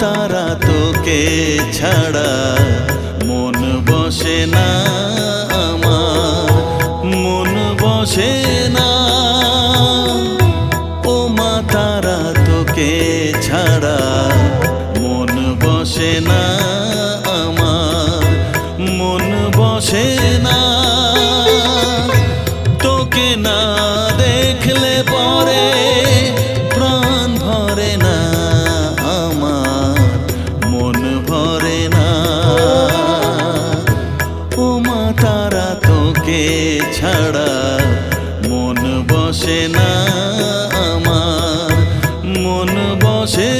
তারা তোকে ছাড়া মন বসে না আমার, মন বসে না। ও মা তারা তোকে ছাড়া মন বসে না আমার, মন বসে না। তোকে না দেখলে পরে প্রাণ ভরে না আমার, মন ভরে না। ও মা তারা তোকে ছাড়া মন বসে না আমার, মন বসে